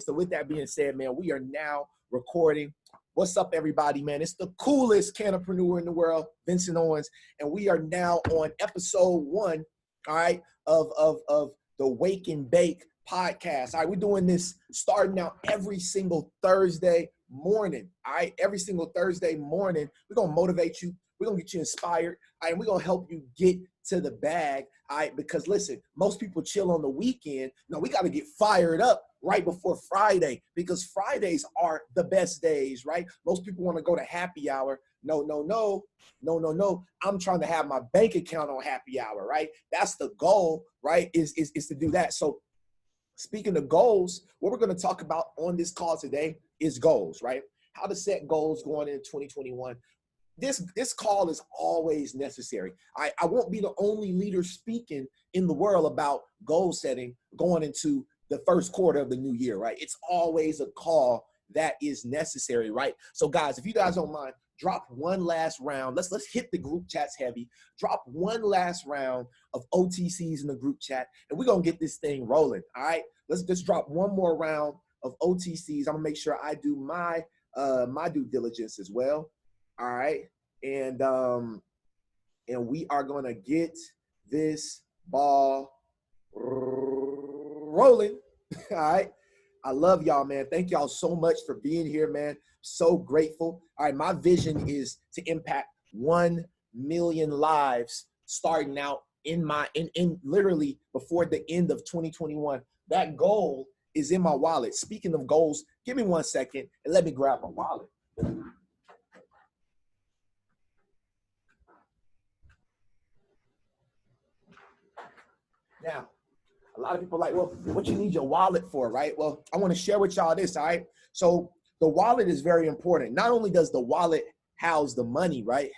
So with that being said, man, we are now recording. What's up, everybody, man? It's the coolest canopreneur in the world, Vincent Owens, and we are now on episode 1, all right, of the Wake and Bake podcast. All right, we're doing this starting out every single Thursday morning, all right? Every single Thursday morning, we're going to motivate you. We're going to get you inspired, all right? And we're going to help you get to the bag, all right? Because listen, most people chill on the weekend. No, we got to get fired up right before Friday, because Fridays are the best days, right? Most people want to go to happy hour. No. I'm trying to have my bank account on happy hour, right? That's the goal, right? Is to do that. So speaking of goals, what we're going to talk about on this call today is goals, right? How to set goals going into 2021. This call is always necessary. I won't be the only leader speaking in the world about goal setting going into the first quarter of the new year, right? It's always a call that is necessary, right? So guys, if you guys don't mind, drop one last round. Let's hit the group chats heavy. Drop one last round of OTCs in the group chat, and we're gonna get this thing rolling. All right. Let's just drop one more round of OTCs. I'm gonna make sure I do my my due diligence as well. All right. And we are gonna get this ball rolling. All right. I love y'all, man. Thank y'all so much for being here, man. So grateful. All right, my vision is to impact 1 million lives starting out in literally before the end of 2021. That goal is in my wallet. Speaking of goals, give me 1 second and let me grab my wallet. Now, a lot of people are like, well, what you need your wallet for, right? Well, I want to share with y'all this, all right? So the wallet is very important. Not only does the wallet house the money, right?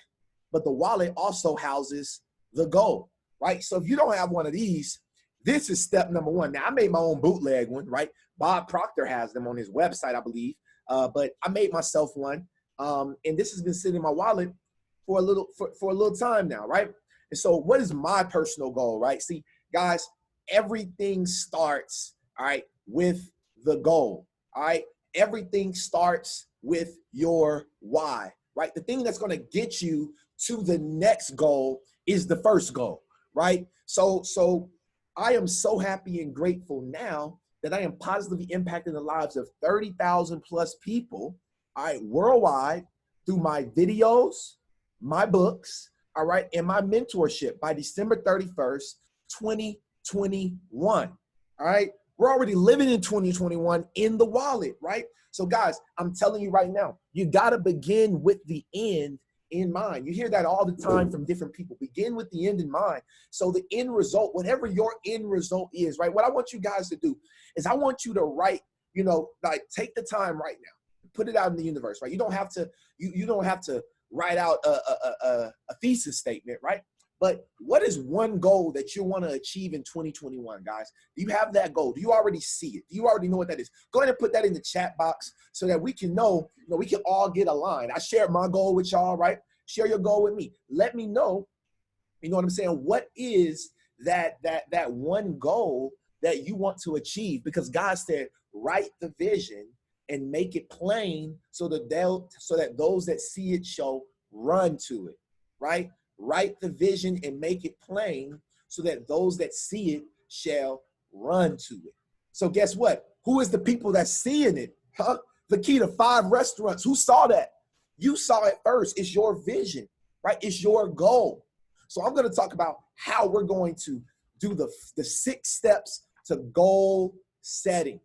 But the wallet also houses the goal, right? So if you don't have one of these, this is step number 1. Now, I made my own bootleg one, right? Bob Proctor has them on his website, I believe. But I made myself one. And this has been sitting in my wallet for a little time now, right? And so what is my personal goal, right? See, guys, everything starts, all right, with the goal, all right? Everything starts with your why, right? The thing that's going to get you to the next goal is the first goal, right? So I am so happy and grateful now that I am positively impacting the lives of 30,000 plus people, all right, worldwide through my videos, my books, all right, and my mentorship by December 31st, 2021, all right? We're already living in 2021 in the wallet, right? So guys, I'm telling you right now, you got to begin with the end in mind. You hear that all the time from different people. Begin with the end in mind. So the end result, whatever your end result is, right? What I want you guys to do is I want you to write, like take the time right now, put it out in the universe, right? You don't have to, you don't have to write out a thesis statement, right? But what is one goal that you want to achieve in 2021, guys? Do you have that goal? Do you already see it? Do you already know what that is? Go ahead and put that in the chat box so that we can know, we can all get aligned. I shared my goal with y'all, right? Share your goal with me. Let me know, you know what I'm saying? What is that one goal that you want to achieve? Because God said, write the vision and make it plain so that those that see it shall run to it, right? Write the vision and make it plain so that those that see it shall run to it. So guess what? Who is the people that's seeing it? Huh? The key to 5 restaurants. Who saw that? You saw it first. It's your vision, right? It's your goal. So I'm going to talk about how we're going to do the 6 steps to goal setting.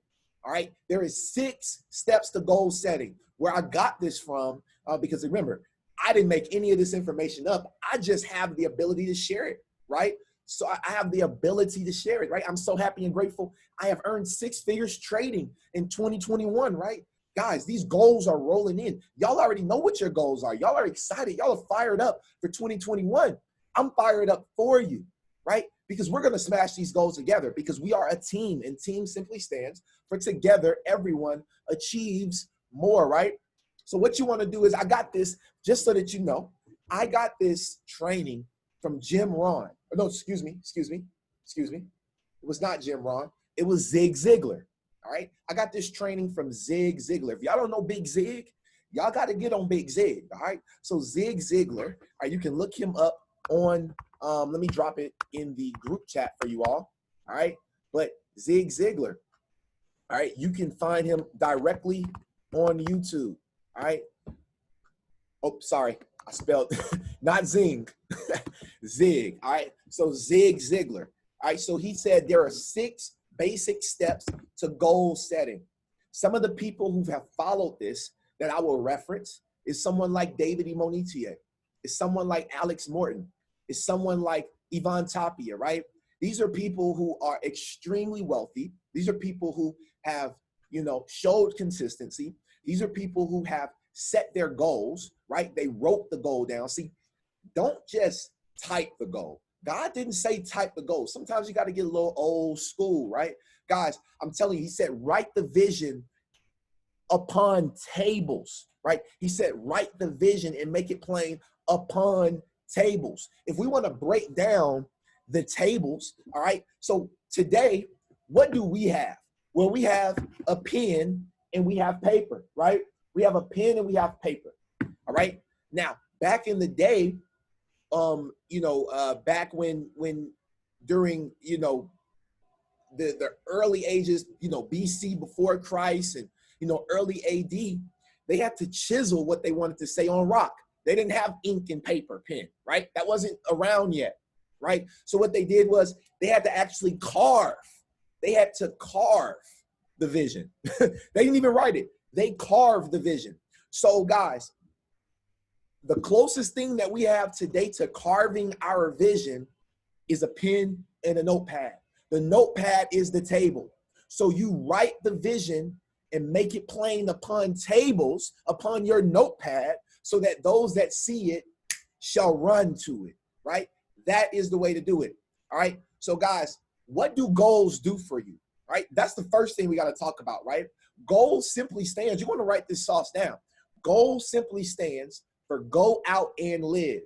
All right. There is 6 steps to goal setting. Where I got this from, because remember, I didn't make any of this information up. I just have the ability to share it, right? So I have the ability to share it, right? I'm so happy and grateful. I have earned 6 figures trading in 2021, right? Guys, these goals are rolling in. Y'all already know what your goals are. Y'all are excited. Y'all are fired up for 2021. I'm fired up for you, right? Because we're going to smash these goals together because we are a team, and team simply stands for together everyone achieves more, right? So what you want to do is, I got this, just so that you know, I got this training from Jim Rohn. No, excuse me. It was not Jim Rohn. It was Zig Ziglar. All right. I got this training from Zig Ziglar. If y'all don't know Big Zig, y'all got to get on Big Zig. All right. So Zig Ziglar, all right, you can look him up on, let me drop it in the group chat for you all. All right. But Zig Ziglar, all right, you can find him directly on YouTube. All right. Oh, sorry. I spelled not Zing, Zig. All right. So Zig Ziglar. All right. So he said there are 6 basic steps to goal setting. Some of the people who have followed this that I will reference is someone like David Imonitie. It's someone like Alex Morton. It's someone like Ivan Tapia, right? These are people who are extremely wealthy. These are people who have, showed consistency. These are people who have set their goals, right? They wrote the goal down. See, don't just type the goal. God didn't say type the goal. Sometimes you got to get a little old school, right? Guys, I'm telling you, he said, write the vision upon tables, right? He said, write the vision and make it plain upon tables. If we want to break down the tables, all right? So today, what do we have? Well, we have a pen and we have paper, right? We have a pen and we have paper, all right? Now, back in the day, back when during, the early ages, BC before Christ and, early AD, they had to chisel what they wanted to say on rock. They didn't have ink and paper, pen, right? That wasn't around yet, right? So what they did was they had to actually carve. They had to carve the vision. They didn't even write it. They carved the vision. So guys, the closest thing that we have today to carving our vision is a pen and a notepad. The notepad is the table. So you write the vision and make it plain upon tables, upon your notepad, so that those that see it shall run to it, right? That is the way to do it, all right? So guys, what do goals do for you, right? That's the first thing we got to talk about, right? Goals simply stands, you want to write this sauce down. Goal simply stands for go out and live,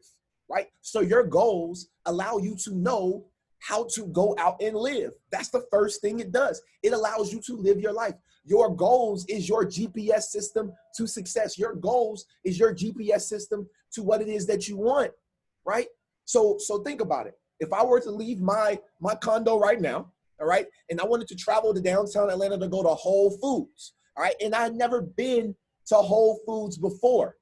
right? So your goals allow you to know how to go out and live. That's the first thing it does. It allows you to live your life. Your goals is your GPS system to success. Your goals is your GPS system to what it is that you want, right? So think about it. If I were to leave my condo right now, all right, and I wanted to travel to downtown Atlanta to go to Whole Foods, all right, and I'd never been to Whole Foods before,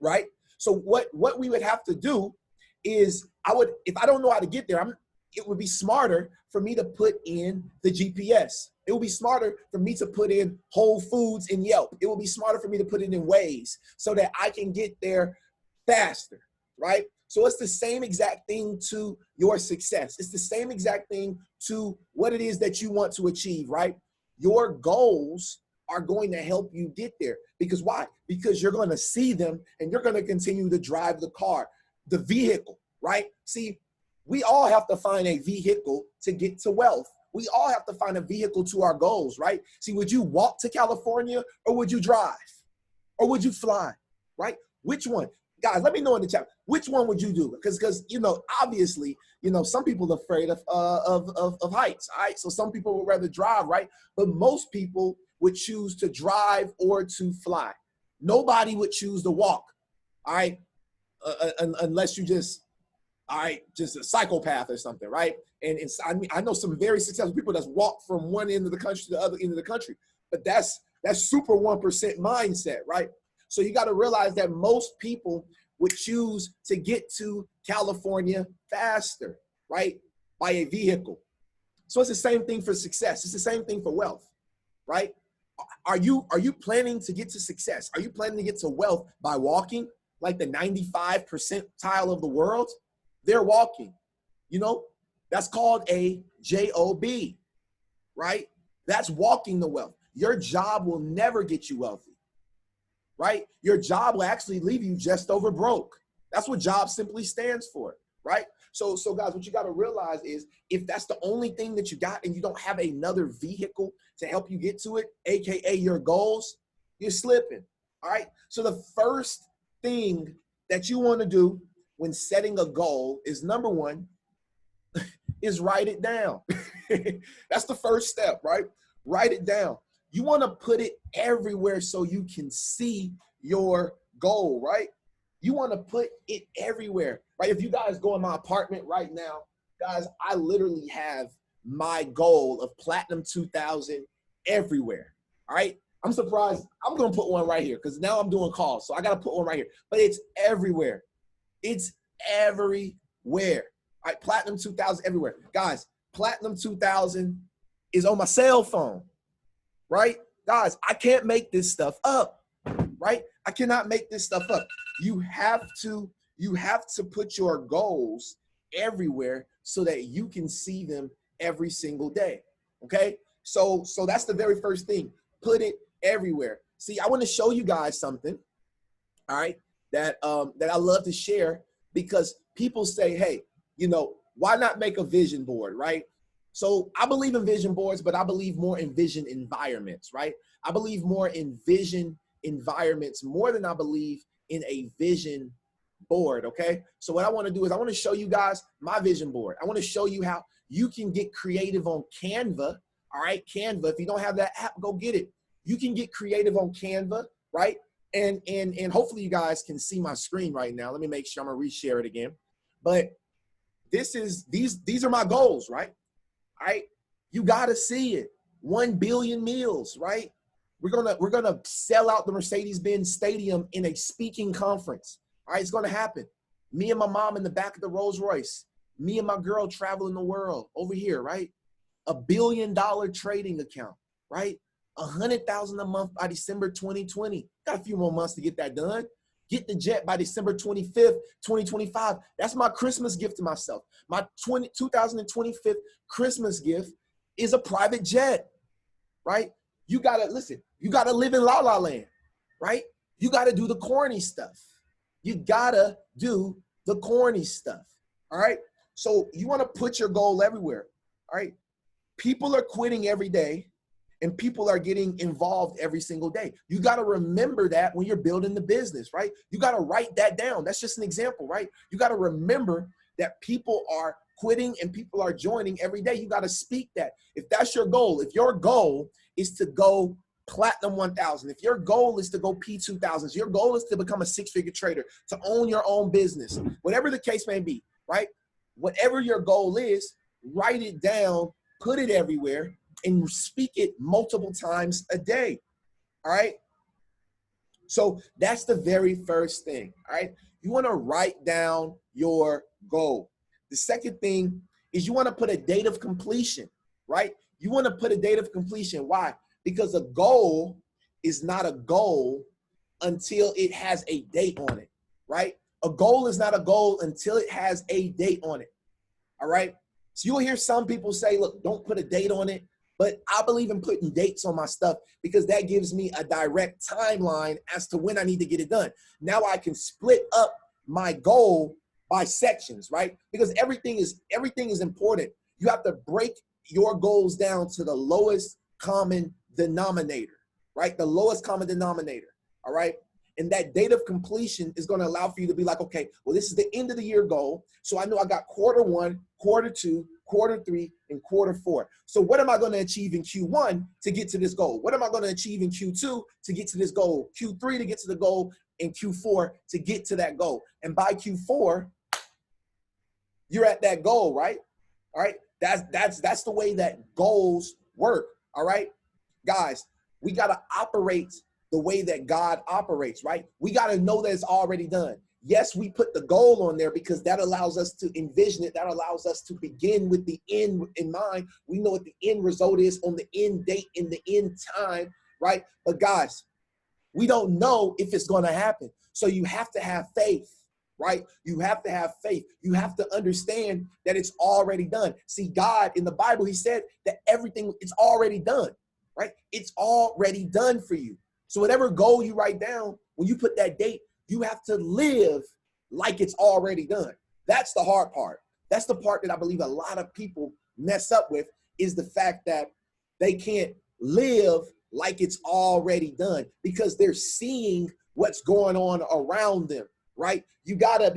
right? So what we would have to do is if I don't know how to get there, it would be smarter for me to put in the GPS. It would be smarter for me to put in Whole Foods in Yelp. It would be smarter for me to put it in Waze so that I can get there faster, right? So it's the same exact thing to your success. It's the same exact thing to what it is that you want to achieve, right? Your goals are going to help you get there. Because why? Because you're going to see them and you're going to continue to drive the car, the vehicle, right? See, we all have to find a vehicle to get to wealth. We all have to find a vehicle to our goals, right? See, would you walk to California or would you drive? Or would you fly, right? Which one? Guys, let me know in the chat. Which one would you do? Because obviously, some people are afraid of heights, all right? So some people would rather drive, right? But most people would choose to drive or to fly. Nobody would choose to walk, all right? Unless you just a psychopath or something, right? And I know some very successful people that's walked from one end of the country to the other end of the country, but that's super 1% mindset, right? So you got to realize that most people would choose to get to California faster, right? By a vehicle. So it's the same thing for success. It's the same thing for wealth, right? Are you planning to get to success? Are you planning to get to wealth by walking like the 95 percentile of the world? They're walking, that's called a job, right? That's walking the wealth. Your job will never get you wealthy, right? Your job will actually leave you just over broke. That's what job simply stands for, right? So guys, what you got to realize is if that's the only thing that you got and you don't have another vehicle to help you get to it, AKA your goals, you're slipping, all right? So the first thing that you want to do when setting a goal is, number one, is write it down. That's the first step, right? Write it down. You want to put it everywhere so you can see your goal, right? You want to put it everywhere, right? If you guys go in my apartment right now, guys, I literally have my goal of Platinum 2000 everywhere, all right? I'm surprised. I'm going to put one right here because now I'm doing calls. So I got to put one right here, but it's everywhere. It's everywhere, all right? Platinum 2000 everywhere. Guys, Platinum 2000 is on my cell phone, right? Guys, I can't make this stuff up, right? I cannot make this stuff up. You have to put your goals everywhere so that you can see them every single day. Okay? So that's the very first thing. Put it everywhere. See, I want to show you guys something, all right, that I love to share because people say, hey, you know, why not make a vision board, right? So I believe in vision boards, but I believe more in vision environments, right? I believe more in vision environments more than I believe in a vision board, okay? So what I want to do is I want to show you guys my vision board. I want to show you how you can get creative on Canva, all right? Canva, if you don't have that app, go get it. You can get creative on Canva, right? And hopefully you guys can see my screen right now. Let me make sure I'm going to reshare it again. But these are my goals, right? All right, you gotta see it. 1 billion meals, right? We're gonna sell out the Mercedes-Benz Stadium in a speaking conference. All right, it's gonna happen. Me and my mom in the back of the Rolls Royce. Me and my girl traveling the world over here, right? $1 billion trading account, right? 100,000 a month by December 2020. Got a few more months to get that done. Get the jet by December 25th, 2025. That's my Christmas gift to myself. My 2025 Christmas gift is a private jet, right? You gotta, listen, you gotta live in La La Land, right? You gotta do the corny stuff. You gotta do the corny stuff, all right? So you wanna put your goal everywhere, all right? People are quitting every day and people are getting involved every single day. You got to remember that when you're building the business, right? You got to write that down. That's just an example, right? You got to remember that people are quitting and people are joining every day. You got to speak that. If that's your goal, if your goal is to go Platinum 1000, if your goal is to go P2000, if your goal is to become a six-figure trader, to own your own business, whatever the case may be, right? Whatever your goal is, write it down, put it everywhere, and speak it multiple times a day, all right? So that's the very first thing, all right? You want to write down your goal. The second thing is you want to put a date of completion, right? You want to put a date of completion. Why? Because a goal is not a goal until it has a date on it, right? A goal is not a goal until it has a date on it, all right? So you'll hear some people say, look, don't put a date on it. But I believe in putting dates on my stuff because that gives me a direct timeline as to when I need to get it done. Now I can split up my goal by sections, right? Because everything is important. You have to break your goals down to the lowest common denominator, right? The lowest common denominator, all right? And that date of completion is going to allow for you to be like, okay, well, this is the end of the year goal. So I know I got Q1, Q2, Q3, and Q4. So what am I going to achieve in Q1 to get to this goal? What am I going to achieve in Q2 to get to this goal? Q3 to get to the goal, and Q4 to get to that goal. And by Q4, you're at that goal, right? All right. That's the way that goals work. All right, guys, we got to operate the way that God operates, right? We got to know that it's already done. Yes, we put the goal on there because that allows us to envision it. That allows us to begin with the end in mind. We know what the end result is on the end date in the end time, right? But guys, we don't know if it's going to happen. So you have to have faith, right? You have to have faith. You have to understand that it's already done. See, God in the Bible, he said that everything is already done, right? It's already done for you. So whatever goal you write down, when you put that date, you have to live like it's already done. That's the hard part. That's the part that I believe a lot of people mess up with, is the fact that they can't live like it's already done because they're seeing what's going on around them, right? You gotta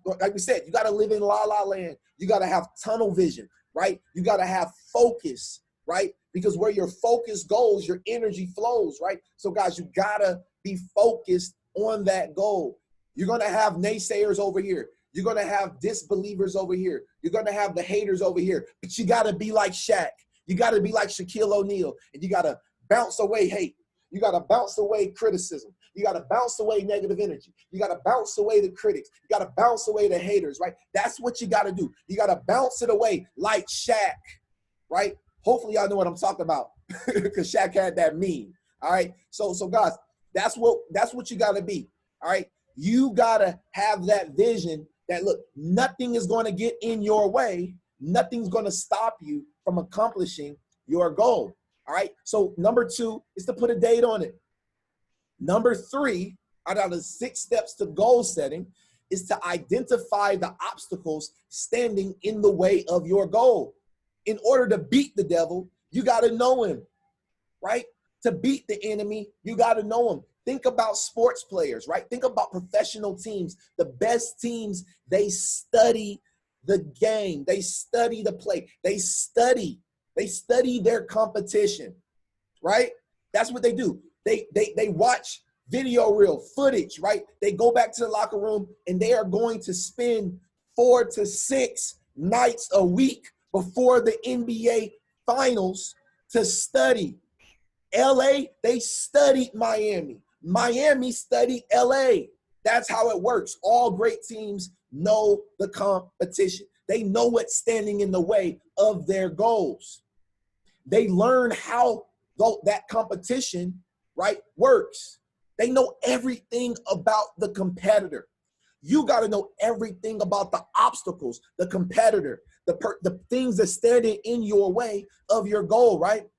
like we said, you gotta live in La La Land. You gotta have tunnel vision, right? You gotta have focus, right? Because where your focus goes, your energy flows, right? So guys, you gotta be focused on that goal. You're gonna have naysayers over here. You're gonna have disbelievers over here. You're gonna have the haters over here. But you gotta be like Shaq. You gotta be like Shaquille O'Neal, and you gotta bounce away hate. You gotta bounce away criticism. You gotta bounce away negative energy. You gotta bounce away the critics. You gotta bounce away the haters, right? That's what you gotta do. You gotta bounce it away like Shaq, right? Hopefully y'all know what I'm talking about because Shaq had that meme. All right. So guys, that's what you gotta be. All right. You gotta have that vision that look, nothing is going to get in your way. Nothing's going to stop you from accomplishing your goal. All right. So number 2 is to put a date on it. Number 3 out of the 6 steps to goal setting is to identify the obstacles standing in the way of your goal. In order to beat the devil, you got to know him, right? To beat the enemy, you got to know him. Think about sports players, right? Think about professional teams. The best teams, they study the game. They study the play. They study their competition, right? That's what they do. They watch video reel footage, right? They go back to the locker room and they are going to spend 4 to 6 nights a week before the NBA finals to study. LA, they studied Miami. Miami studied LA. That's how it works. All great teams know the competition. They know what's standing in the way of their goals. They learn how that competition, right, works. They know everything about the competitor. You got to know everything about the obstacles, the competitor, the things that standing in your way of your goal, right?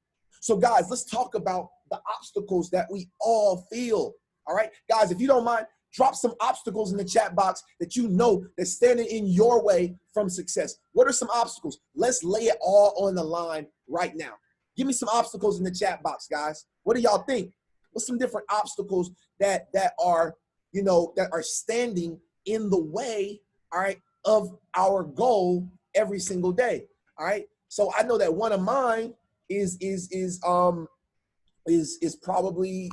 So guys, let's talk about the obstacles that we all feel. All right, guys, if you don't mind, drop some obstacles in the chat box that you know that's standing in your way from success. What are some obstacles? Let's lay it all on the line right now. Give me some obstacles in the chat box, guys. What do y'all think? What's some different obstacles that are, you know, that are standing in the way, all right, of our goal every single day? All right. So I know that one of mine is probably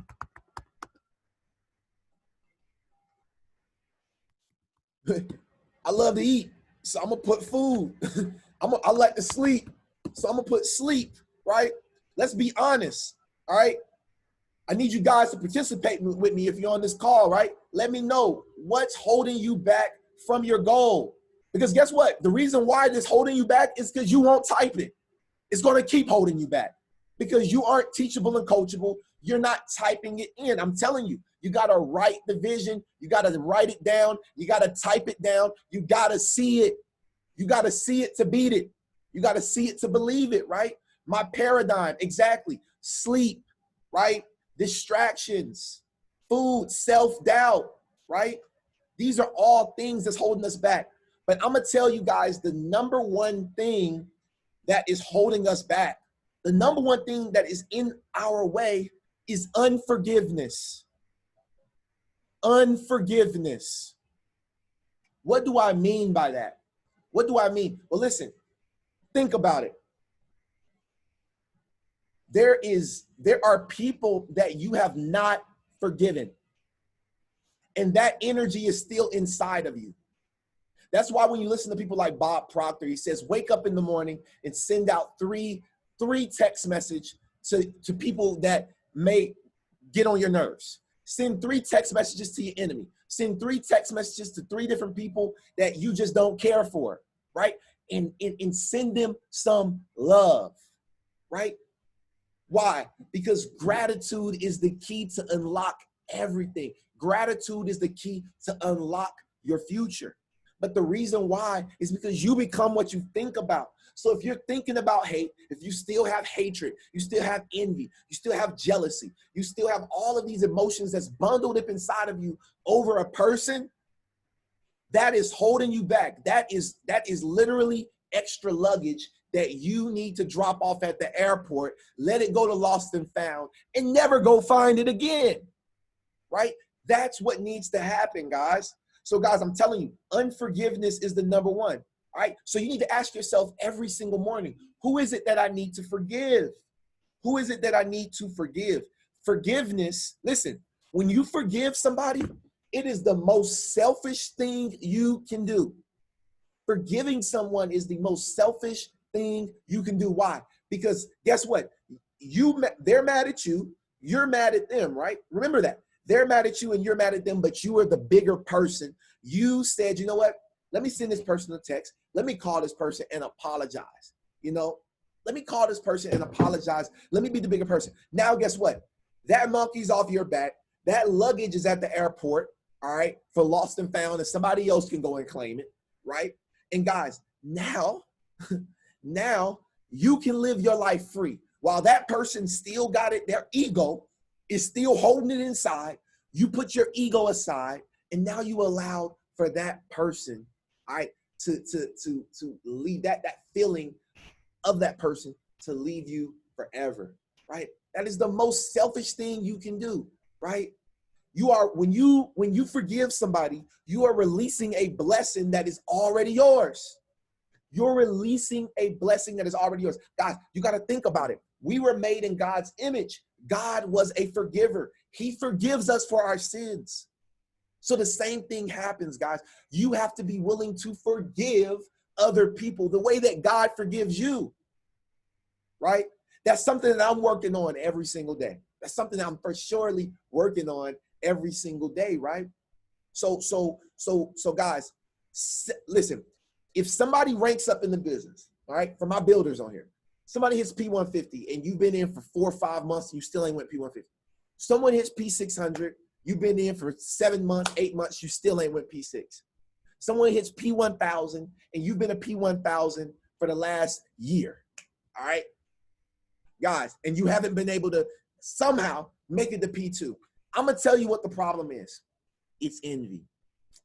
I love to eat, so I'm gonna put food. I like to sleep, so I'm gonna put sleep, right? Let's be honest, all right? I need you guys to participate with me if you're on this call, right? Let me know what's holding you back from your goal. Because guess what? The reason why this holding you back is because you won't type it. It's gonna keep holding you back because you aren't teachable and coachable. You're not typing it in. I'm telling you, you gotta write the vision. You gotta write it down. You gotta type it down. You gotta see it. You gotta see it to beat it. You gotta see it to believe it, right? My paradigm, exactly. Sleep, right? Distractions, food, self-doubt, right? These are all things that's holding us back. But I'm gonna tell you guys the number one thing that is holding us back. The number one thing that is in our way is unforgiveness. Unforgiveness. What do I mean by that? What do I mean? Well, listen, think about it. There are people that you have not forgiven, and that energy is still inside of you. That's why when you listen to people like Bob Proctor, he says, wake up in the morning and send out three text messages to people that may get on your nerves. Send 3 text messages to your enemy. Send 3 text messages to 3 different people that you just don't care for, right? And send them some love, right? Why? Because gratitude is the key to unlock everything. Gratitude is the key to unlock your future. But the reason why is because you become what you think about. So if you're thinking about hate, if you still have hatred, you still have envy, you still have jealousy, you still have all of these emotions that's bundled up inside of you over a person, that is holding you back. That is literally extra luggage that you need to drop off at the airport, let it go to lost and found, and never go find it again, right? That's what needs to happen, guys. So guys, I'm telling you, unforgiveness is the number one, all right? So you need to ask yourself every single morning, who is it that I need to forgive? Who is it that I need to forgive? Forgiveness, listen, when you forgive somebody, it is the most selfish thing you can do. Forgiving someone is the most selfish thing you can do. Why? Because guess what? They're mad at you. You're mad at them, right? Remember that. They're mad at you and you're mad at them, but you are the bigger person. You said, you know what? Let me send this person a text. Let me call this person and apologize. Let me call this person and apologize. Let me be the bigger person. Now, guess what? That monkey's off your back. That luggage is at the airport, all right, for lost and found, and somebody else can go and claim it, right? And guys, now you can live your life free. While that person still got it, their ego is still holding it inside. You put your ego aside, and now you allowed for that person, all right, to leave that feeling of that person to leave you forever, right? That is the most selfish thing you can do, right? When you forgive somebody, you are releasing a blessing that is already yours. You're releasing a blessing that is already yours. Guys, you got to think about it. We were made in God's image. God was a forgiver. He forgives us for our sins. So the same thing happens, guys. You have to be willing to forgive other people the way that God forgives you, right? That's something that I'm working on every single day. That's something that I'm for surely working on every single day, right? So guys, listen, if somebody ranks up in the business, all right, for my builders on here, somebody hits P150 and you've been in for 4 or 5 months and you still ain't went P150. Someone hits P600, you've been in for 7 months, 8 months, you still ain't went P6. Someone hits P1000 and you've been a P1000 for the last year, all right? Guys, and you haven't been able to somehow make it to P2. I'm going to tell you what the problem is. It's envy.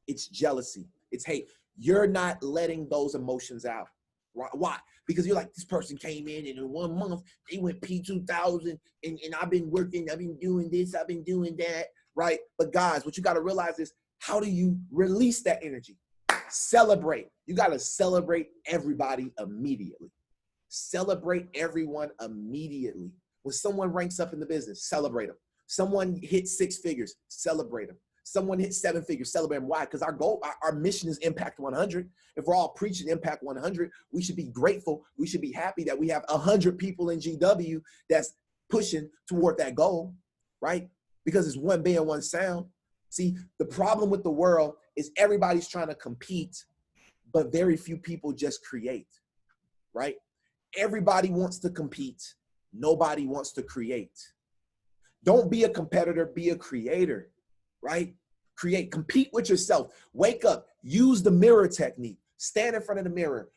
It's jealousy. It's hate. You're not letting those emotions out. Why? Because you're like, this person came in and in 1 month, they went P2000 and I've been working, I've been doing this, I've been doing that, right? But guys, what you got to realize is, how do you release that energy? Celebrate. You got to celebrate everybody immediately. Celebrate everyone immediately. When someone ranks up in the business, celebrate them. Someone hits 6 figures, celebrate them. Someone hits 7 figures, celebrate them. Why? Because our goal, our mission is Impact 100. If we're all preaching Impact 100, we should be grateful. We should be happy that we have 100 people in GW that's pushing toward that goal, right? Because it's one band, one sound. See, the problem with the world is everybody's trying to compete, but very few people just create, right? Everybody wants to compete. Nobody wants to create. Don't be a competitor, be a creator, right? Create, compete with yourself. Wake up, use the mirror technique. Stand in front of the mirror.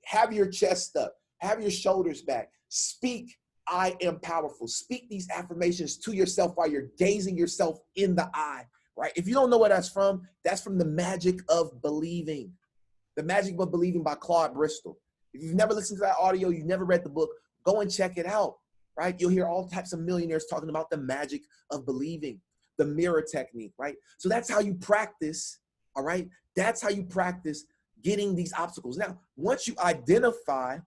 Have your chest up, have your shoulders back. Speak, I am powerful. Speak these affirmations to yourself while you're gazing yourself in the eye, right? If you don't know where that's from The Magic of Believing. The Magic of Believing by Claude Bristol. If you've never listened to that audio, you've never read the book, go and check it out, right? You'll hear all types of millionaires talking about the magic of believing, the mirror technique, right? So that's how you practice, all right? That's how you practice getting these obstacles. Now, once you identify,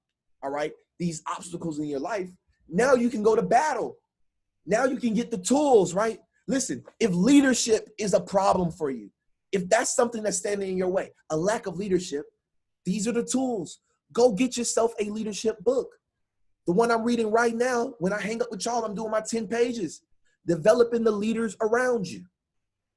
all right, these obstacles in your life, now you can go to battle. Now you can get the tools, right? Listen, if leadership is a problem for you, if that's something that's standing in your way, a lack of leadership, these are the tools. Go get yourself a leadership book. The one I'm reading right now, when I hang up with y'all, I'm doing my 10 pages. Developing the leaders around you.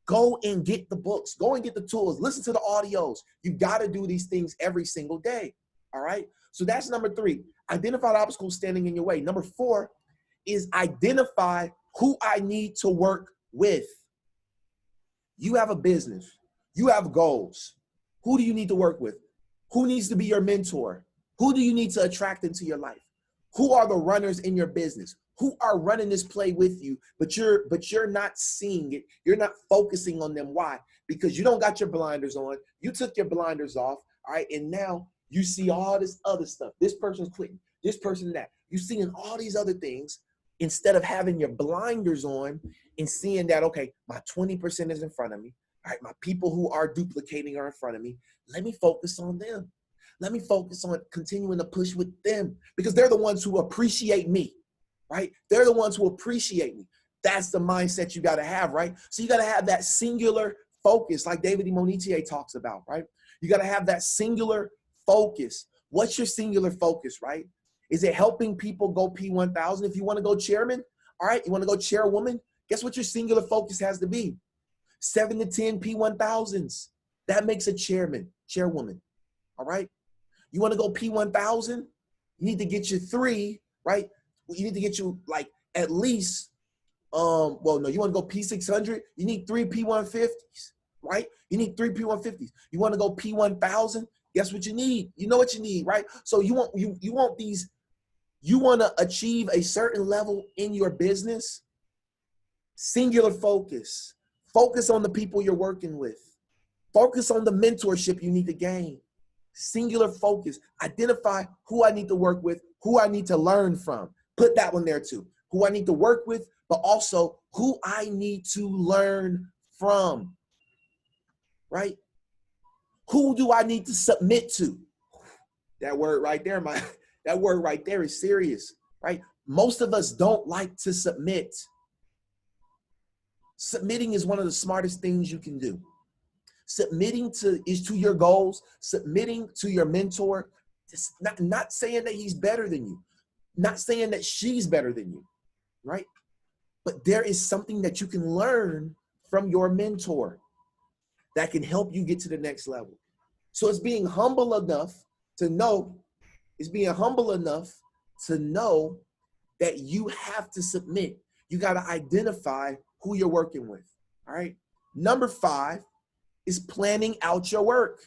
Go and get the books. Go and get the tools. Listen to the audios. You got to do these things every single day. All right? So that's number 3. Identify the obstacles standing in your way. Number 4 is identify who I need to work with. You have a business. You have goals. Who do you need to work with? Who needs to be your mentor? Who do you need to attract into your life? Who are the runners in your business? Who are running this play with you, but you're not seeing it. You're not focusing on them. Why? Because you don't got your blinders on. You took your blinders off, all right? And now you see all this other stuff. This person's quitting. This person that. You're seeing all these other things instead of having your blinders on and seeing that, okay, my 20% is in front of me. All right, my people who are duplicating are in front of me. Let me focus on them. Let me focus on continuing to push with them because they're the ones who appreciate me. right? They're the ones who appreciate me. That's the mindset you got to have, right? So you got to have that singular focus like David E. Monetier talks about, right? You got to have that singular focus. What's your singular focus, right? Is it helping people go P1000? If you want to go chairman, all right, you want to go chairwoman, guess what your singular focus has to be? 7 to 10 P1000s. That makes a chairman, chairwoman, all right? You want to go P1000? You need to get you 3, right? You need to get you like at least, well, no, you want to go P600? You need 3 P150s, right? You need 3 P150s. You want to go P1000? Guess what you need? You know what you need, right? So you want these, you want to achieve a certain level in your business. Singular focus. Focus on the people you're working with. Focus on the mentorship you need to gain. Singular focus. Identify who I need to work with, who I need to learn from. Put that one there too. Who I need to work with, but also who I need to learn from, right? Who do I need to submit to? That word right there, that word right there is serious, right? Most of us don't like to submit. Submitting is one of the smartest things you can do. Submitting to your goals, submitting to your mentor. It's not saying that he's better than you, not saying that she's better than you, right? But there is something that you can learn from your mentor that can help you get to the next level. So it's being humble enough to know, that you have to submit. You got to identify who you're working with, all right? Number 5 is planning out your work.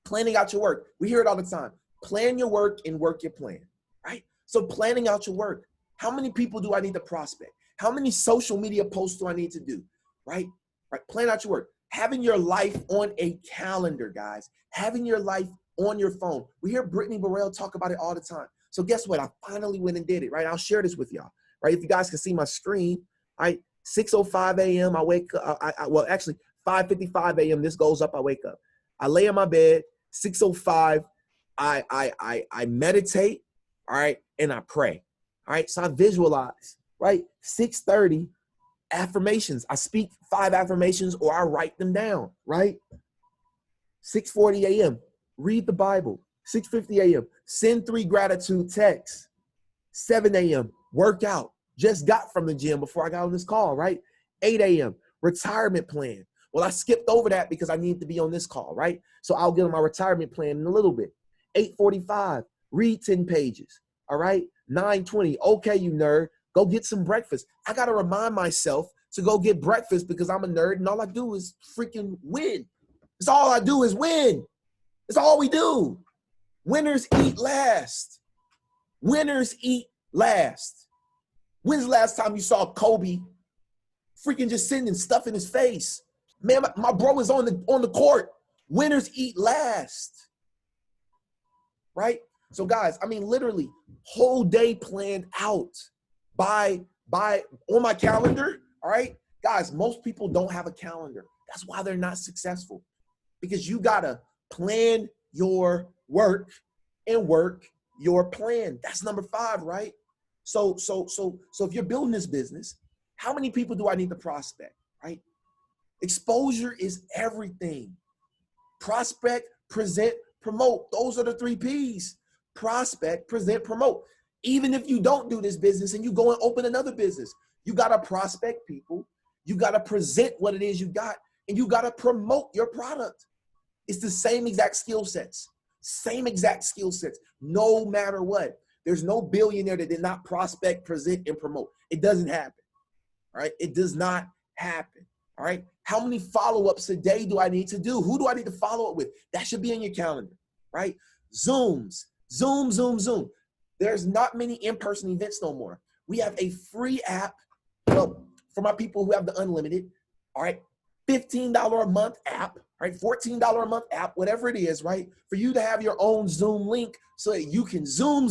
Planning out your work. We hear it all the time. Plan your work and work your plan, right? So planning out your work. How many people do I need to prospect? How many social media posts do I need to do, right? Right. Plan out your work. Having your life on a calendar, guys. Having your life on your phone. We hear Brittany Burrell talk about it all the time. So guess what? I finally went and did it, right? I'll share this with y'all, right? If you guys can see my screen, right? 6:05 a.m. I wake up. Well, actually, 5:55 a.m. This goes up. I wake up. I lay in my bed. 6:05. I meditate. All right, and I pray. All right, so I visualize. Right, 6:30 affirmations. I speak 5 affirmations or I write them down. Right, 6:40 a.m. read the Bible. 6:50 a.m. send 3 gratitude texts. 7 a.m. work out. Just got from the gym before I got on this call, right? 8 a.m. retirement plan. Well, I skipped over that because I need to be on this call, right? So I'll get on my retirement plan in a little bit. 8:45, read 10 pages, all right? 9:20, okay, you nerd, go get some breakfast. I got to remind myself to go get breakfast because I'm a nerd and all I do is freaking win. That's all I do is win. That's all we do. Winners eat last. Winners eat last. When's the last time you saw Kobe freaking just sending stuff in his face? Man, my bro is on the court. Winners eat last. Right? So guys, I mean, literally whole day planned out by on my calendar. All right, guys, most people don't have a calendar. That's why they're not successful, because you got to plan your work and work your plan. That's number 5, right? So if you're building this business, how many people do I need to prospect, right? Exposure is everything. Prospect, present, promote. Those are the 3 P's. Prospect, present, promote. Even if you don't do this business and you go and open another business, you got to prospect people. You got to present what it is you got, and you got to promote your product. It's the same exact skill sets. Same exact skill sets, no matter what. There's no billionaire that did not prospect, present, and promote. It doesn't happen, all right? It does not happen, all right? How many follow-ups a day do I need to do? Who do I need to follow up with? That should be in your calendar, right? Zooms, Zoom. There's not many in-person events no more. We have a free app, well, for my people who have the unlimited, all right? $15 a month app, right? $14 a month app, whatever it is, right? For you to have your own Zoom link so that you can Zoom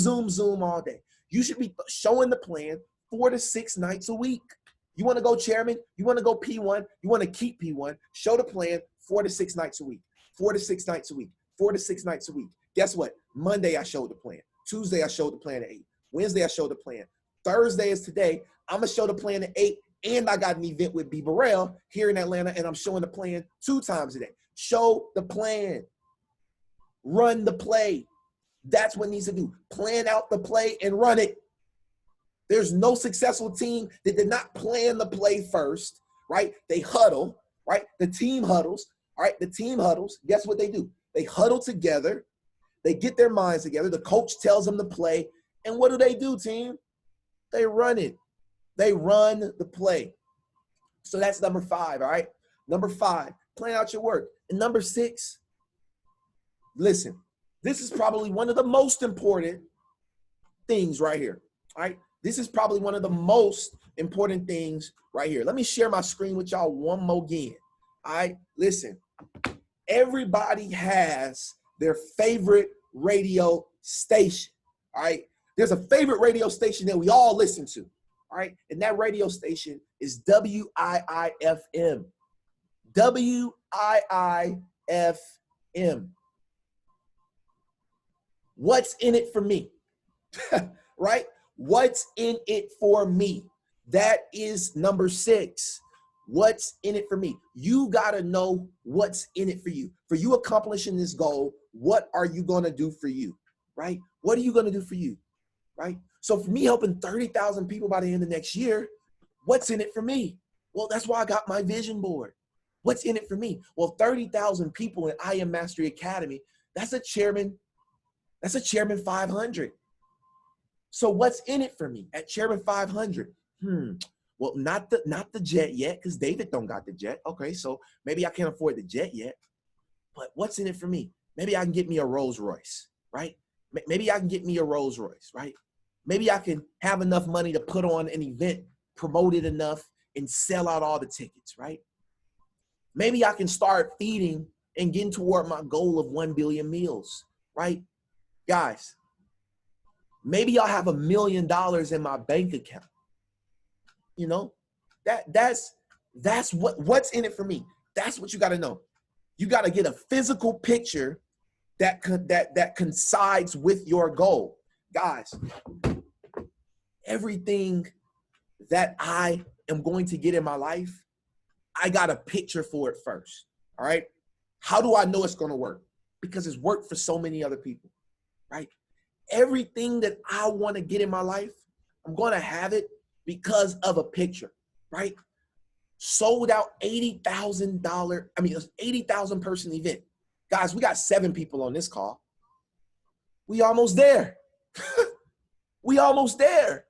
all day. You should be showing the plan 4 to 6 nights a week. You want to go chairman? You want to go P1? You want to keep P1? Show the plan 4 to 6 nights a week. 4 to 6 nights a week. 4 to 6 nights a week. Guess what? Monday I showed the plan. Tuesday I showed the plan at 8. Wednesday I showed the plan. Thursday is today. I'm going to show the plan at 8, and I got an event with B. Burrell here in Atlanta, and I'm showing the plan 2 times a day. Show the plan. Run the play. That's what needs to do. Plan out the play and run it. There's no successful team that did not plan the play first, right? They huddle, right? The team huddles, all right? The team huddles. Guess what they do? They huddle together. They get their minds together. The coach tells them to play. And what do, team? They run it. They run the play. So that's number 5, all right? Number 5, plan out your work. And number 6, listen, this is probably one of the most important things right here, all right? This is probably one of the most important things right here. Let me share my screen with y'all one more again, all right? Listen, everybody has their favorite radio station, all right? There's a favorite radio station that we all listen to, all right? And that radio station is WIIFM. WIIFM. What's in it for me? Right? What's in it for me? That is number 6. What's in it for me? You got to know what's in it for you. For you accomplishing this goal, what are you going to do for you? Right? What are you going to do for you? Right? So for me helping 30,000 people by the end of next year, what's in it for me? Well, that's why I got my vision board. What's in it for me? Well, 30,000 people in I Am Mastery Academy, that's a chairman 500. So what's in it for me at Chairman 500? Well, not the jet yet, because David don't got the jet. Okay, so maybe I can't afford the jet yet. But what's in it for me? Maybe I can get me a Rolls Royce, right? Maybe I can get me a Rolls Royce, right? Maybe I can have enough money to put on an event, promote it enough, and sell out all the tickets, right? Maybe I can start feeding and getting toward my goal of 1 billion meals, right? Guys, maybe I'll have $1 million in my bank account. You know, that's what's in it for me. That's what you got to know. You got to get a physical picture that coincides with your goal. Guys, everything that I am going to get in my life, I got a picture for it first. All right. How do I know it's going to work? Because it's worked for so many other people, right? Everything that I want to get in my life, I'm going to have it because of a picture, right? Sold out $80,000 person event. Guys, we got 7 people on this call. We almost there. We almost there.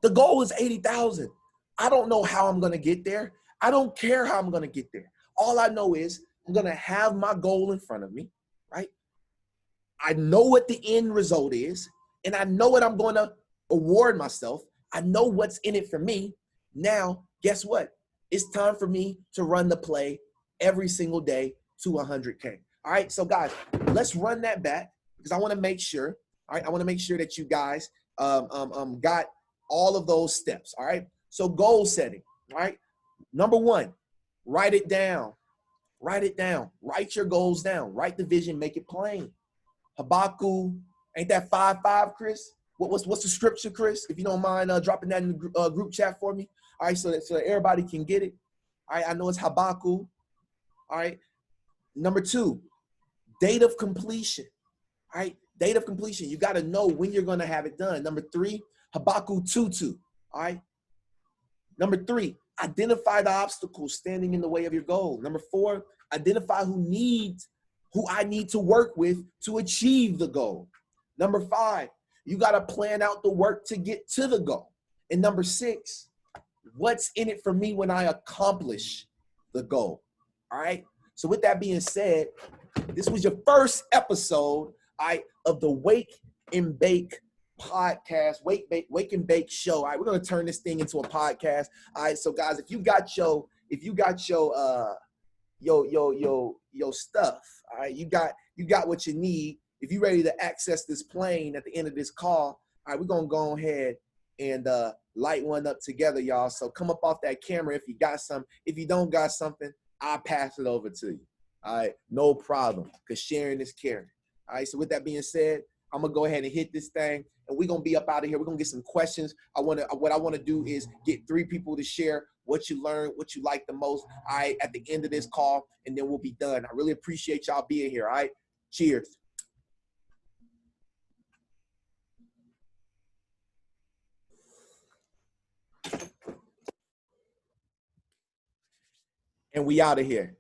The goal is 80,000. I don't know how I'm going to get there. I don't care how I'm going to get there. All I know is I'm going to have my goal in front of me, right? I know what the end result is, and I know what I'm going to award myself. I know what's in it for me. Now, guess what? It's time for me to run the play every single day to 100K. All right, so guys, let's run that back because I want to make sure. All right, I want to make sure that you guys got all of those steps. All right, so goal setting. All right, number 1, write it down. Write it down. Write your goals down. Write the vision. Make it plain. Habakkuk, ain't that 5:5, Chris? What's the scripture, Chris? If you don't mind dropping that in the group chat for me. All right, so that everybody can get it. All right, I know it's Habakkuk. All right. Number 2, date of completion. All right, date of completion. You got to know when you're going to have it done. Number 3, Habakkuk 2:2. All right. Number 3, identify the obstacles standing in the way of your goal. Number 4, identify who I need to work with to achieve the goal. Number 5, you got to plan out the work to get to the goal. And number 6, what's in it for me when I accomplish the goal? All right. So with that being said, this was your first episode, all right, of the Wake and Bake podcast, Wake and Bake show. All right, we're gonna turn this thing into a podcast. All right, so guys, if you got your stuff, all right, you got what you need. If you're ready to access this plane at the end of this call, all right, we're gonna go ahead and light one up together, y'all. So come up off that camera if you got some. If you don't got something, I'll pass it over to you. All right, no problem, because sharing is caring. All right, so with that being said, I'm gonna go ahead and hit this thing, and we're gonna be up out of here. We're gonna get some questions. What I wanna do is get 3 people to share what you learned, what you like the most. All right, at the end of this call, and then we'll be done. I really appreciate y'all being here. All right, cheers. And we out of here.